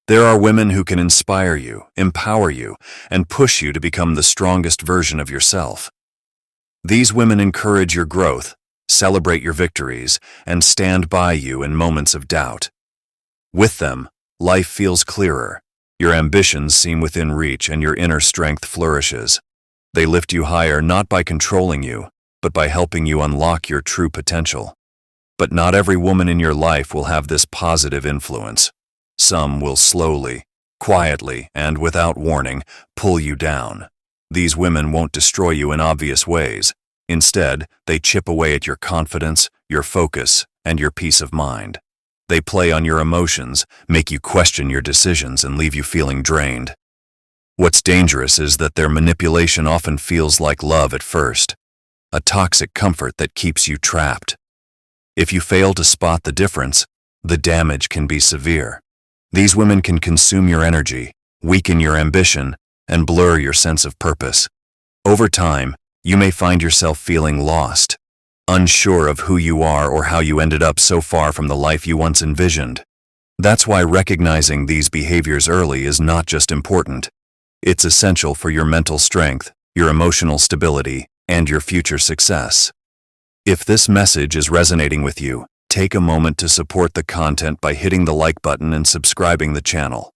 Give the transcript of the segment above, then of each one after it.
There are women who can inspire you, empower you, and push you to become the strongest version of yourself. These women encourage your growth, celebrate your victories, and stand by you in moments of doubt. With them, life feels clearer, your ambitions seem within reach, and your inner strength flourishes. They lift you higher not by controlling you, but by helping you unlock your true potential. But not every woman in your life will have this positive influence. Some will slowly, quietly, and without warning, pull you down. These women won't destroy you in obvious ways. Instead, they chip away at your confidence, your focus, and your peace of mind. They play on your emotions, make you question your decisions, and leave you feeling drained. What's dangerous is that their manipulation often feels like love at first, a toxic comfort that keeps you trapped. If you fail to spot the difference, the damage can be severe. These women can consume your energy, weaken your ambition, and blur your sense of purpose. Over time, you may find yourself feeling lost, unsure of who you are or how you ended up so far from the life you once envisioned. That's why recognizing these behaviors early is not just important. It's essential for your mental strength, your emotional stability, and your future success. If this message is resonating with you, take a moment to support the content by hitting the like button and subscribing the channel.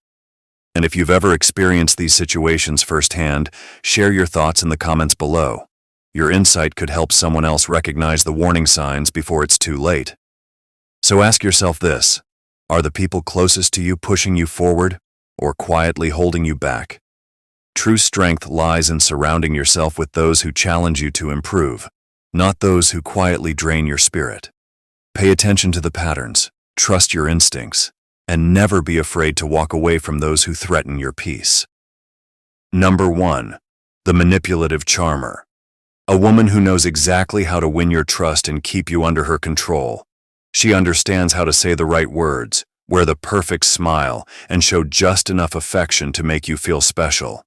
And if you've ever experienced these situations firsthand, share your thoughts in the comments below. Your insight could help someone else recognize the warning signs before it's too late. So ask yourself this: are the people closest to you pushing you forward or quietly holding you back? True strength lies in surrounding yourself with those who challenge you to improve, not those who quietly drain your spirit. Pay attention to the patterns, trust your instincts, and never be afraid to walk away from those who threaten your peace. Number 1. The manipulative charmer. A woman who knows exactly how to win your trust and keep you under her control. She understands how to say the right words, wear the perfect smile, and show just enough affection to make you feel special.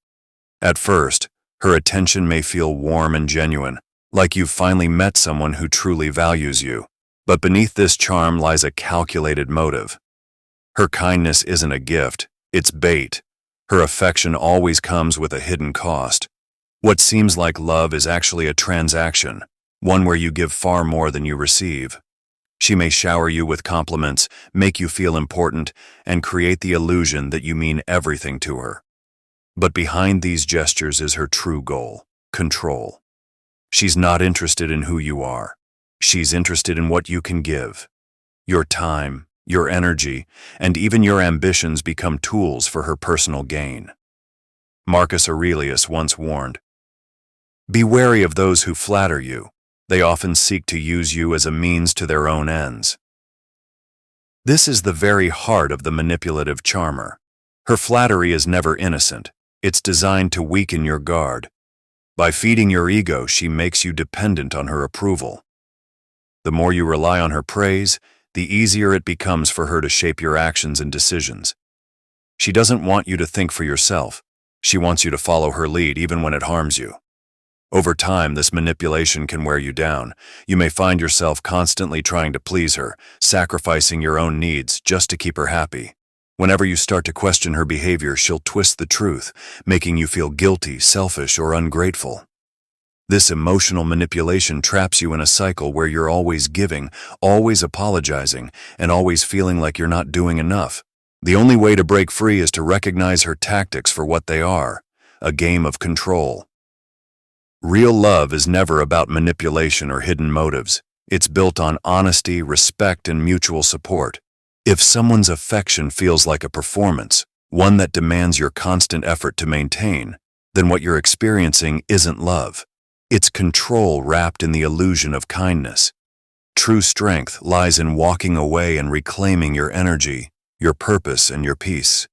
At first, her attention may feel warm and genuine, like you've finally met someone who truly values you. But beneath this charm lies a calculated motive. Her kindness isn't a gift, it's bait. Her affection always comes with a hidden cost. What seems like love is actually a transaction, one where you give far more than you receive. She may shower you with compliments, make you feel important, and create the illusion that you mean everything to her. But behind these gestures is her true goal: control. She's not interested in who you are. She's interested in what you can give. Your time, your energy, and even your ambitions become tools for her personal gain. Marcus Aurelius once warned, "Be wary of those who flatter you. They often seek to use you as a means to their own ends." This is the very heart of the manipulative charmer. Her flattery is never innocent. It's designed to weaken your guard. By feeding your ego, she makes you dependent on her approval. The more you rely on her praise, the easier it becomes for her to shape your actions and decisions. She doesn't want you to think for yourself. She wants you to follow her lead even when it harms you. Over time, this manipulation can wear you down. You may find yourself constantly trying to please her, sacrificing your own needs just to keep her happy. Whenever you start to question her behavior, she'll twist the truth, making you feel guilty, selfish, or ungrateful. This emotional manipulation traps you in a cycle where you're always giving, always apologizing, and always feeling like you're not doing enough. The only way to break free is to recognize her tactics for what they are: a game of control. Real love is never about manipulation or hidden motives. It's built on honesty, respect, and mutual support. If someone's affection feels like a performance, one that demands your constant effort to maintain, then what you're experiencing isn't love. It's control wrapped in the illusion of kindness. True strength lies in walking away and reclaiming your energy, your purpose, and your peace.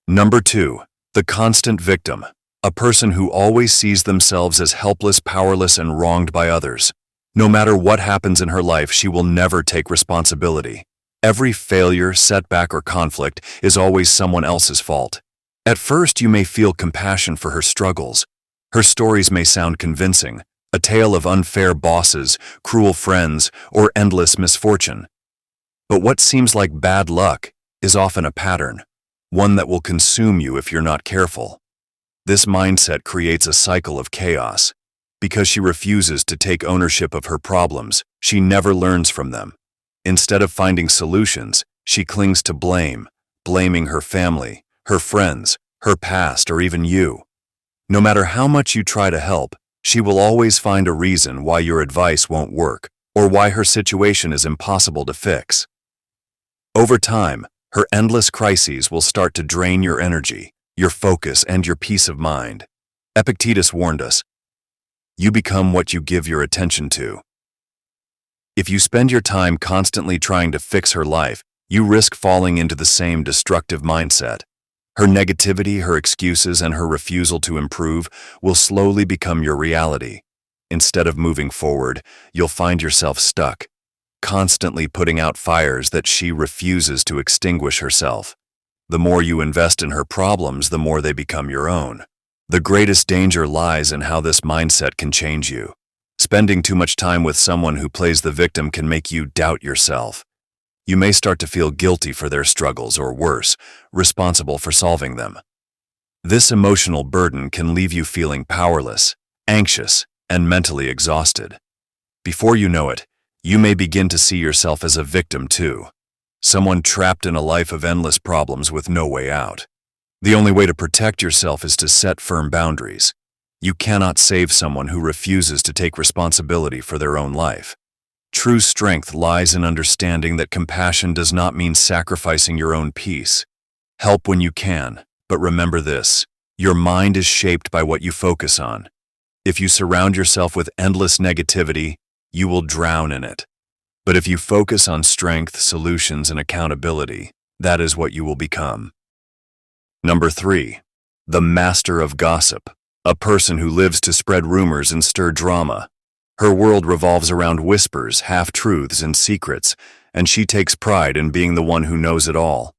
Number 2. The constant victim. A person who always sees themselves as helpless, powerless, and wronged by others. No matter what happens in her life, she will never take responsibility. Every failure, setback, or conflict is always someone else's fault. At first, you may feel compassion for her struggles. Her stories may sound convincing, a tale of unfair bosses, cruel friends, or endless misfortune. But what seems like bad luck is often a pattern. one that will consume you if you're not careful. This mindset creates a cycle of chaos. Because she refuses to take ownership of her problems, she never learns from them. Instead of finding solutions, she clings to blame, blaming her family, her friends, her past, or even you. No matter how much you try to help, she will always find a reason why your advice won't work, or why her situation is impossible to fix. Over time, her endless crises will start to drain your energy, your focus, and your peace of mind. Epictetus warned us, "You become what you give your attention to." If you spend your time constantly trying to fix her life, you risk falling into the same destructive mindset. Her negativity, her excuses, and her refusal to improve will slowly become your reality. Instead of moving forward, you'll find yourself stuck, constantly putting out fires that she refuses to extinguish herself. The more you invest in her problems, the more they become your own. The greatest danger lies in how this mindset can change you. Spending too much time with someone who plays the victim can make you doubt yourself. You may start to feel guilty for their struggles, or worse, responsible for solving them. This emotional burden can leave you feeling powerless, anxious, and mentally exhausted. Before you know it, you may begin to see yourself as a victim too, someone trapped in a life of endless problems with no way out. The only way to protect yourself is to set firm boundaries. You cannot save someone who refuses to take responsibility for their own life. True strength lies in understanding that compassion does not mean sacrificing your own peace. Help when you can, but remember this: your mind is shaped by what you focus on. If you surround yourself with endless negativity, you will drown in it. But if you focus on strength, solutions, and accountability, that is what you will become. Number 3. The master of gossip. A person who lives to spread rumors and stir drama. Her world revolves around whispers, half-truths, and secrets, and she takes pride in being the one who knows it all.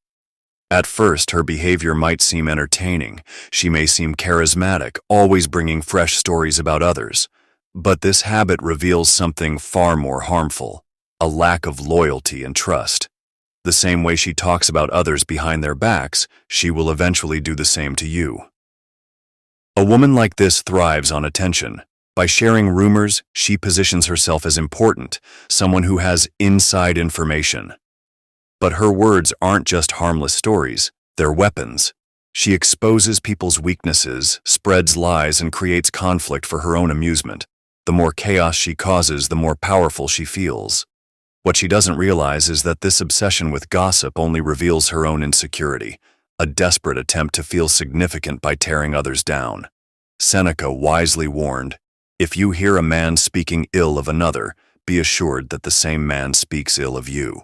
At first, her behavior might seem entertaining. She may seem charismatic, always bringing fresh stories about others. But this habit reveals something far more harmful: a lack of loyalty and trust. The same way she talks about others behind their backs, she will eventually do the same to you. A woman like this thrives on attention. By sharing rumors, she positions herself as important, someone who has inside information. But her words aren't just harmless stories, they're weapons. She exposes people's weaknesses, spreads lies, and creates conflict for her own amusement. The more chaos she causes, the more powerful she feels. What she doesn't realize is that this obsession with gossip only reveals her own insecurity, a desperate attempt to feel significant by tearing others down. Seneca wisely warned, "If you hear a man speaking ill of another, be assured that the same man speaks ill of you."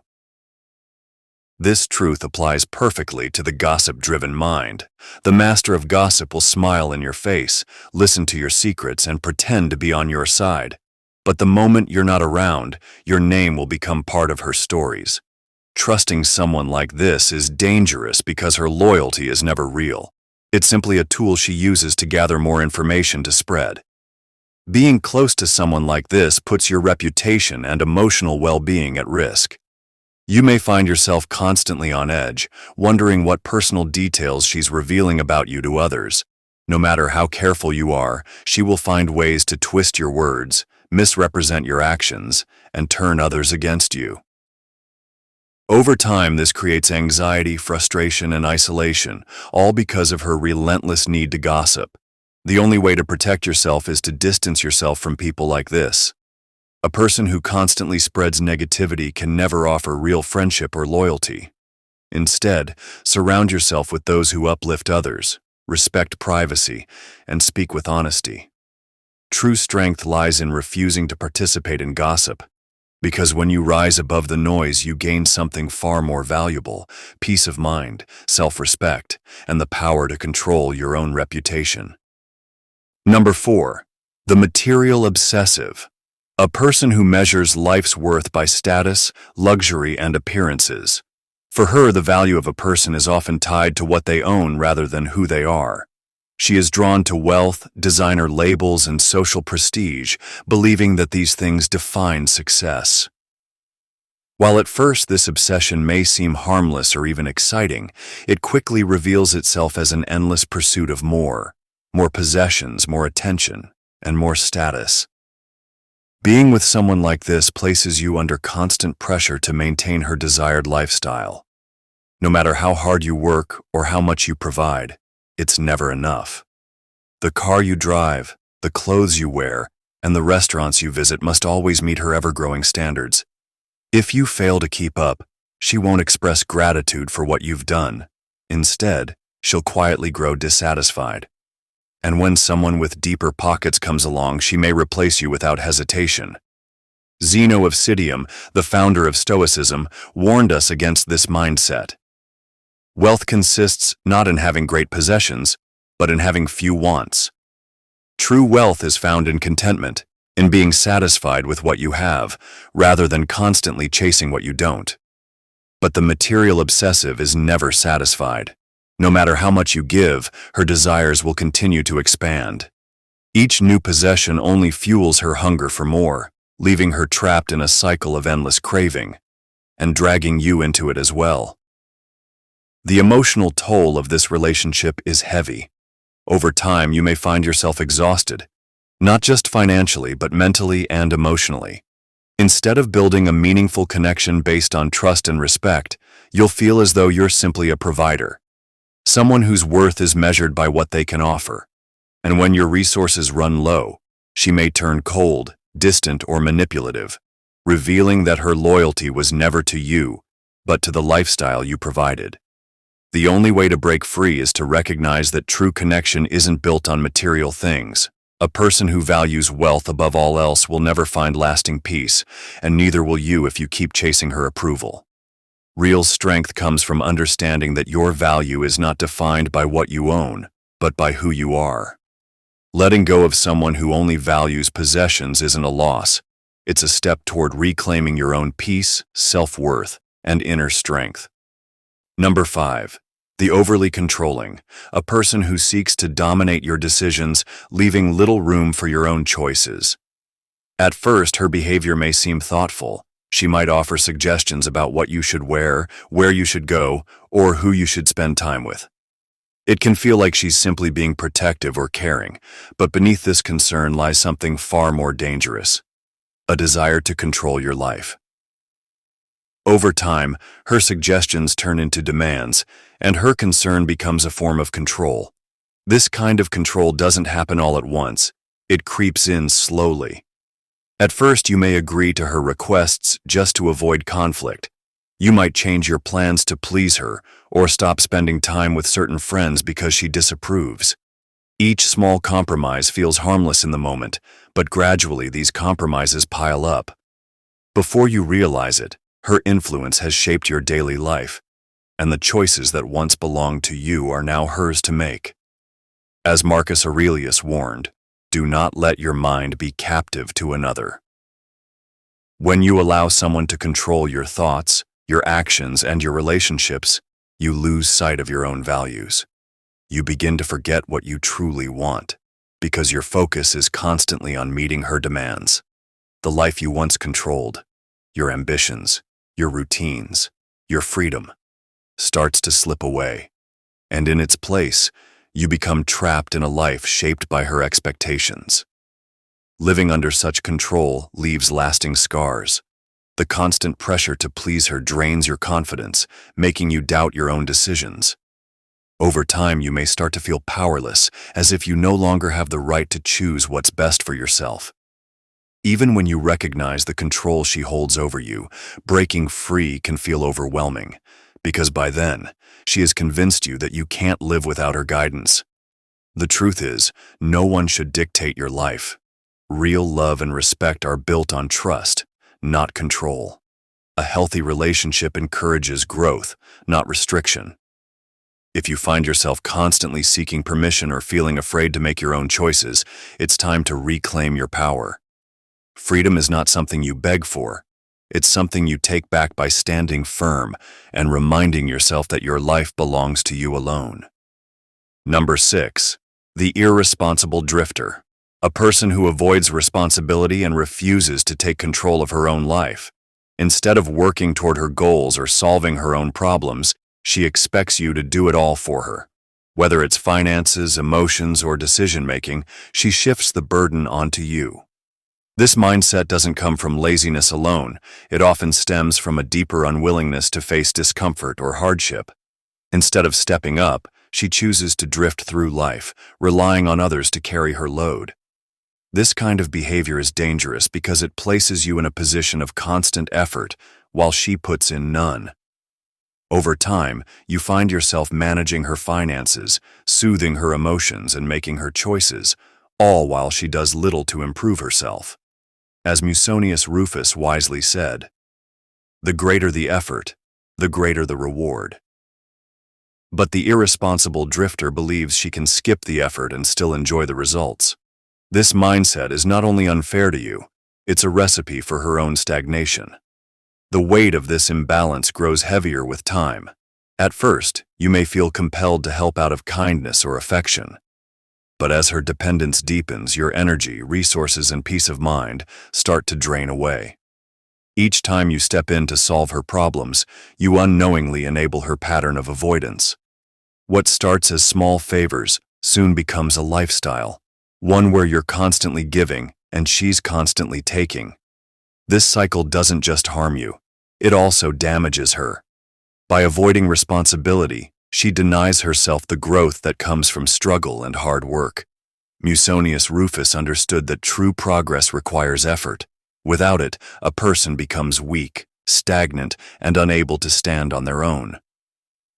This truth applies perfectly to the gossip-driven mind. The master of gossip will smile in your face, listen to your secrets, and pretend to be on your side. But the moment you're not around, your name will become part of her stories. Trusting someone like this is dangerous because her loyalty is never real. It's simply a tool she uses to gather more information to spread. Being close to someone like this puts your reputation and emotional well-being at risk. You may find yourself constantly on edge, wondering what personal details she's revealing about you to others. No matter how careful you are, she will find ways to twist your words, misrepresent your actions, and turn others against you. Over time, this creates anxiety, frustration, and isolation, all because of her relentless need to gossip. The only way to protect yourself is to distance yourself from people like this. A person who constantly spreads negativity can never offer real friendship or loyalty. Instead, surround yourself with those who uplift others, respect privacy, and speak with honesty. True strength lies in refusing to participate in gossip, because when you rise above the noise, you gain something far more valuable: peace of mind, self-respect, and the power to control your own reputation. Number 4. The material obsessive. A person who measures life's worth by status, luxury, and appearances. For her, the value of a person is often tied to what they own rather than who they are. She is drawn to wealth, designer labels, and social prestige, believing that these things define success. While at first this obsession may seem harmless or even exciting, it quickly reveals itself as an endless pursuit of more possessions, more attention, and more status. Being with someone like this places you under constant pressure to maintain her desired lifestyle. No matter how hard you work or how much you provide, it's never enough. The car you drive, the clothes you wear, and the restaurants you visit must always meet her ever-growing standards. If you fail to keep up, she won't express gratitude for what you've done. Instead, she'll quietly grow dissatisfied. And when someone with deeper pockets comes along, she may replace you without hesitation. Zeno of Citium, the founder of Stoicism, warned us against this mindset. Wealth consists not in having great possessions, but in having few wants. True wealth is found in contentment, in being satisfied with what you have, rather than constantly chasing what you don't. But the material obsessive is never satisfied. No matter how much you give, her desires will continue to expand. Each new possession only fuels her hunger for more, leaving her trapped in a cycle of endless craving, and dragging you into it as well. The emotional toll of this relationship is heavy. Over time, you may find yourself exhausted, not just financially, but mentally and emotionally. Instead of building a meaningful connection based on trust and respect, you'll feel as though you're simply a provider, someone whose worth is measured by what they can offer. And when your resources run low, she may turn cold, distant, or manipulative, revealing that her loyalty was never to you, but to the lifestyle you provided. The only way to break free is to recognize that true connection isn't built on material things. A person who values wealth above all else will never find lasting peace, and neither will you if you keep chasing her approval. Real strength comes from understanding that your value is not defined by what you own, but by who you are. Letting go of someone who only values possessions isn't a loss. It's a step toward reclaiming your own peace, self-worth, and inner strength. Number 5. The overly controlling, a person who seeks to dominate your decisions, leaving little room for your own choices. At first, her behavior may seem thoughtful. She might offer suggestions about what you should wear, where you should go, or who you should spend time with. It can feel like she's simply being protective or caring, but beneath this concern lies something far more dangerous: a desire to control your life. Over time, her suggestions turn into demands, and her concern becomes a form of control. This kind of control doesn't happen all at once. It creeps in slowly. At first, you may agree to her requests just to avoid conflict. You might change your plans to please her, or stop spending time with certain friends because she disapproves. Each small compromise feels harmless in the moment, but gradually these compromises pile up. Before you realize it, her influence has shaped your daily life, and the choices that once belonged to you are now hers to make. As Marcus Aurelius warned, do not let your mind be captive to another. When you allow someone to control your thoughts, your actions, and your relationships, you lose sight of your own values. You begin to forget what you truly want, because your focus is constantly on meeting her demands. The life you once controlled, your ambitions, your routines, your freedom, starts to slip away, and in its place, you become trapped in a life shaped by her expectations. Living under such control leaves lasting scars. The constant pressure to please her drains your confidence, making you doubt your own decisions. Over time, you may start to feel powerless, as if you no longer have the right to choose what's best for yourself. Even when you recognize the control she holds over you, breaking free can feel overwhelming, because by then, she has convinced you that you can't live without her guidance. The truth is, no one should dictate your life. Real love and respect are built on trust, not control. A healthy relationship encourages growth, not restriction. If you find yourself constantly seeking permission or feeling afraid to make your own choices, it's time to reclaim your power. Freedom is not something you beg for. It's something you take back by standing firm and reminding yourself that your life belongs to you alone. Number 6. The irresponsible drifter, a person who avoids responsibility and refuses to take control of her own life. Instead of working toward her goals or solving her own problems, she expects you to do it all for her. Whether it's finances, emotions, or decision-making, she shifts the burden onto you. This mindset doesn't come from laziness alone. It often stems from a deeper unwillingness to face discomfort or hardship. Instead of stepping up, she chooses to drift through life, relying on others to carry her load. This kind of behavior is dangerous because it places you in a position of constant effort while she puts in none. Over time, you find yourself managing her finances, soothing her emotions, and making her choices, all while she does little to improve herself. As Musonius Rufus wisely said, "The greater the effort, the greater the reward." But the irresponsible drifter believes she can skip the effort and still enjoy the results. This mindset is not only unfair to you, it's a recipe for her own stagnation. The weight of this imbalance grows heavier with time. At first, you may feel compelled to help out of kindness or affection. But as her dependence deepens, your energy, resources, and peace of mind start to drain away. Each time you step in to solve her problems, you unknowingly enable her pattern of avoidance. What starts as small favors soon becomes a lifestyle, one where you're constantly giving and she's constantly taking. This cycle doesn't just harm you, it also damages her. By avoiding responsibility, she denies herself the growth that comes from struggle and hard work. Musonius Rufus understood that true progress requires effort. Without it, a person becomes weak, stagnant, and unable to stand on their own.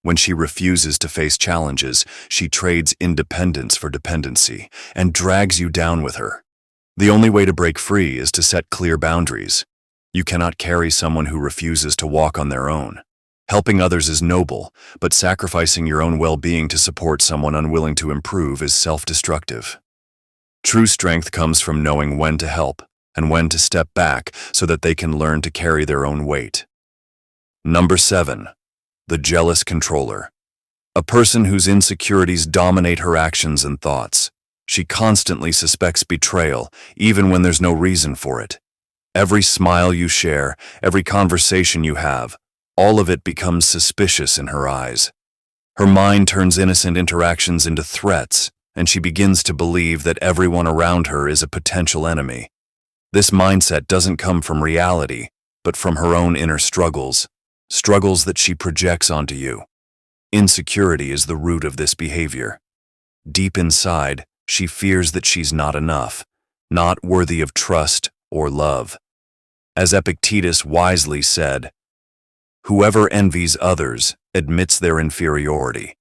When she refuses to face challenges, she trades independence for dependency and drags you down with her. The only way to break free is to set clear boundaries. You cannot carry someone who refuses to walk on their own. Helping others is noble, but sacrificing your own well-being to support someone unwilling to improve is self-destructive. True strength comes from knowing when to help and when to step back so that they can learn to carry their own weight. Number 7. The jealous controller. A person whose insecurities dominate her actions and thoughts. She constantly suspects betrayal, even when there's no reason for it. Every smile you share, every conversation you have, all of it becomes suspicious in her eyes. Her mind turns innocent interactions into threats, and she begins to believe that everyone around her is a potential enemy. This mindset doesn't come from reality, but from her own inner struggles that she projects onto you. Insecurity is the root of this behavior. Deep inside, she fears that she's not enough, not worthy of trust or love. As Epictetus wisely said, "Whoever envies others admits their inferiority."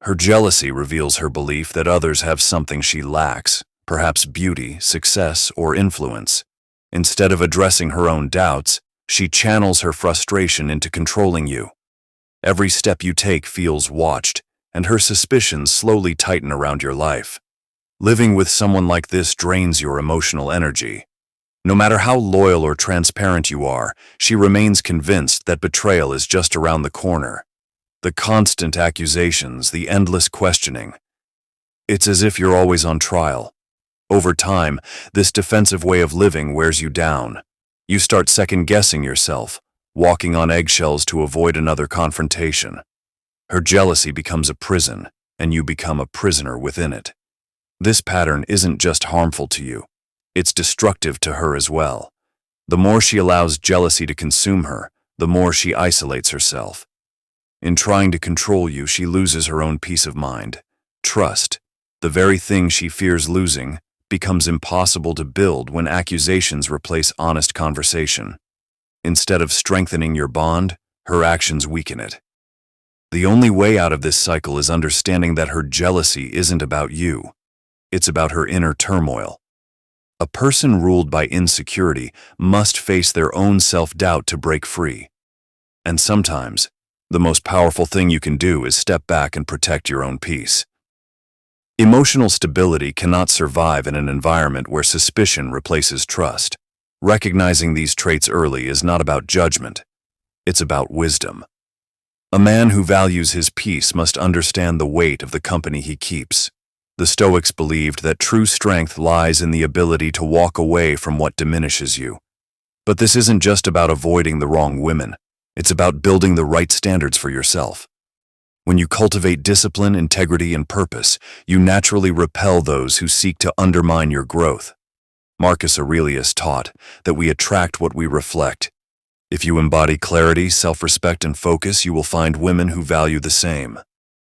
Her jealousy reveals her belief that others have something she lacks, perhaps beauty, success, or influence. Instead of addressing her own doubts, she channels her frustration into controlling you. Every step you take feels watched, and her suspicions slowly tighten around your life. Living with someone like this drains your emotional energy. No matter how loyal or transparent you are, she remains convinced that betrayal is just around the corner. The constant accusations, the endless questioning. It's as if you're always on trial. Over time, this defensive way of living wears you down. You start second-guessing yourself, walking on eggshells to avoid another confrontation. Her jealousy becomes a prison, and you become a prisoner within it. This pattern isn't just harmful to you, it's destructive to her as well. The more she allows jealousy to consume her, the more she isolates herself. In trying to control you, she loses her own peace of mind. Trust, the very thing she fears losing, becomes impossible to build when accusations replace honest conversation. Instead of strengthening your bond, her actions weaken it. The only way out of this cycle is understanding that her jealousy isn't about you. It's about her inner turmoil. A person ruled by insecurity must face their own self-doubt to break free. And sometimes, the most powerful thing you can do is step back and protect your own peace. Emotional stability cannot survive in an environment where suspicion replaces trust. Recognizing these traits early is not about judgment. It's about wisdom. A man who values his peace must understand the weight of the company he keeps. The Stoics believed that true strength lies in the ability to walk away from what diminishes you. But this isn't just about avoiding the wrong women. It's about building the right standards for yourself. When you cultivate discipline, integrity, and purpose, you naturally repel those who seek to undermine your growth. Marcus Aurelius taught that we attract what we reflect. If you embody clarity, self-respect, and focus, you will find women who value the same.